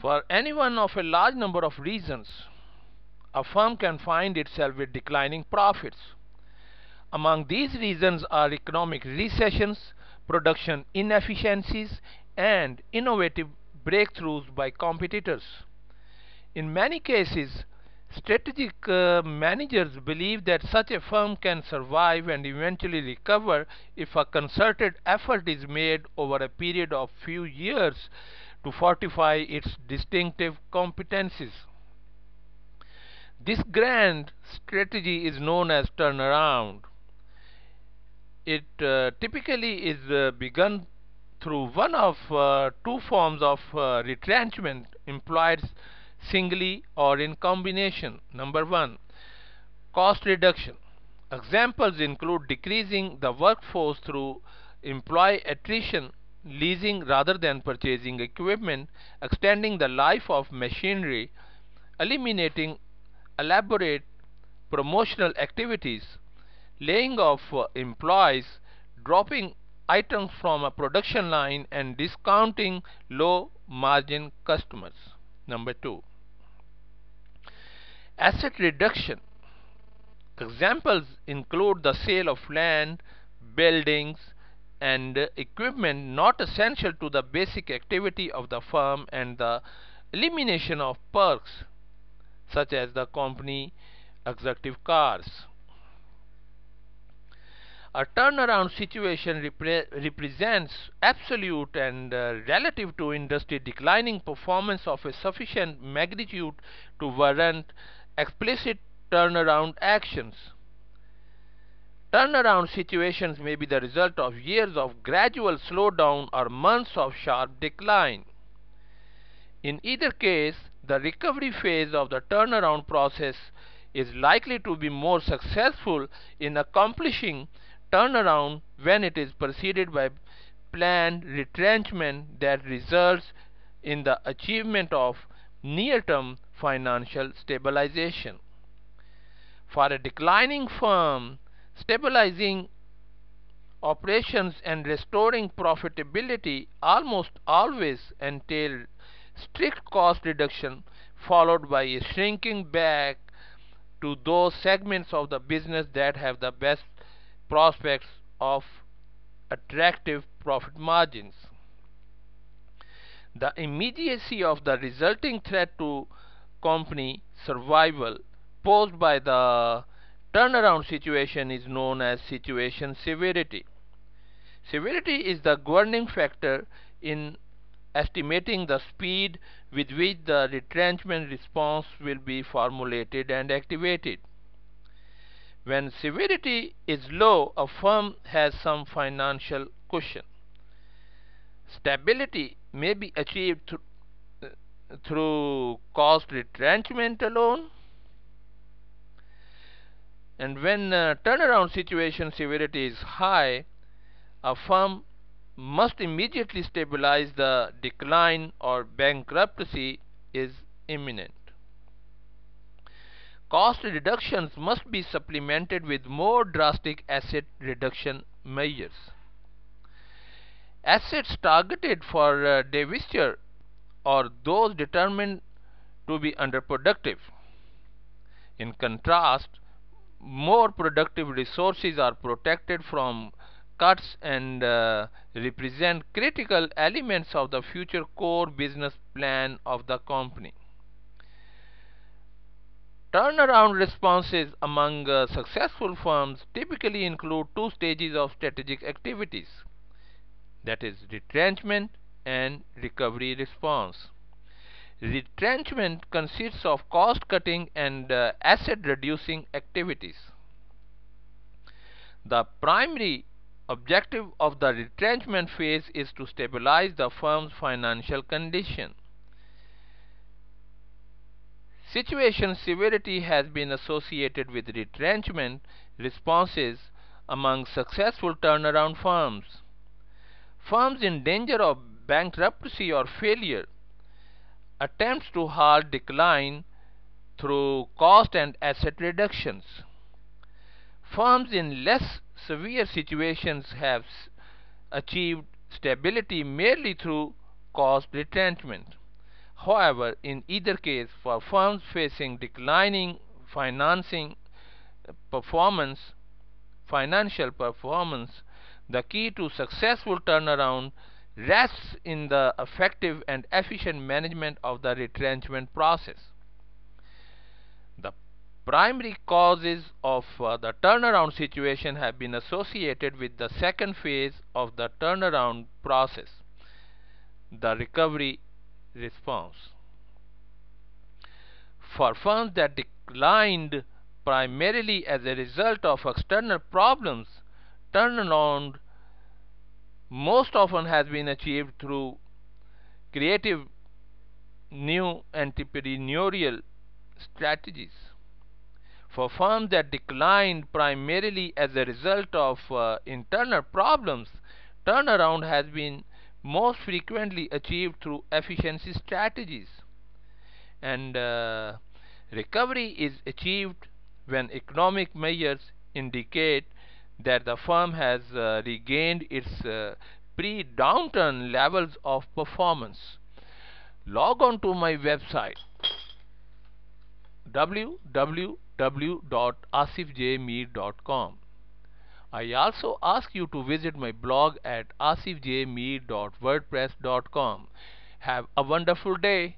For any one of a large number of reasons, a firm can find itself with declining profits. Among these reasons are economic recessions, production inefficiencies, and innovative breakthroughs by competitors. In many cases, strategic managers believe that such a firm can survive and eventually recover if a concerted effort is made over a period of few years to fortify its distinctive competencies. This grand strategy is known as turnaround. It typically is begun through one of two forms of retrenchment employed singly or in combination. Number one, cost reduction. Examples include decreasing the workforce through employee attrition, leasing rather than purchasing equipment, extending the life of machinery, eliminating elaborate promotional activities, laying off employees, dropping items from a production line, and discounting low margin customers. Number two, asset reduction. Examples include the sale of land, buildings, and equipment not essential to the basic activity of the firm, and the elimination of perks such as the company executive cars. A turnaround situation represents absolute and relative to industry declining performance of a sufficient magnitude to warrant explicit turnaround actions. Turnaround situations may be the result of years of gradual slowdown or months of sharp decline. In either case, the recovery phase of the turnaround process is likely to be more successful in accomplishing turnaround when it is preceded by planned retrenchment that results in the achievement of near-term financial stabilization. For a declining firm, stabilizing operations and restoring profitability almost always entail strict cost reduction followed by a shrinking back to those segments of the business that have the best prospects of attractive profit margins. The immediacy of the resulting threat to company survival posed by the turnaround situation is known as situation severity. Severity is the governing factor in estimating the speed with which the retrenchment response will be formulated and activated. When severity is low, a firm has some financial cushion. Stability may be achieved through cost retrenchment alone, and when turnaround situation severity is high, a firm must immediately stabilize the decline or bankruptcy is imminent. Cost reductions must be supplemented with more drastic asset reduction measures. Assets targeted for divestiture or those determined to be underproductive. In contrast, more productive resources are protected from cuts and represent critical elements of the future core business plan of the company. Turnaround responses among successful firms typically include two stages of strategic activities, that is, retrenchment and recovery response. Retrenchment consists of cost cutting and asset reducing activities. The primary objective of the retrenchment phase is to stabilize the firm's financial condition. Situation severity has been associated with retrenchment responses among successful turnaround firms. Firms in danger of bankruptcy or failure attempts to halt decline through cost and asset reductions. Firms in less severe situations have achieved stability merely through cost retrenchment. However, in either case, for firms facing declining performance, financial performance, the key to successful turnaround rests in the effective and efficient management of the retrenchment process. The primary causes of the turnaround situation have been associated with the second phase of the turnaround process, the recovery response. For firms that declined primarily as a result of external problems, turnaround most often has been achieved through creative new entrepreneurial strategies. For firms that declined primarily as a result of internal problems, turnaround has been most frequently achieved through efficiency strategies. And recovery is achieved when economic measures indicate that the firm has regained its pre-downturn levels of performance. Log on to my website www.asifjmeer.com. I also ask you to visit my blog at asifjmeer.wordpress.com. Have a wonderful day.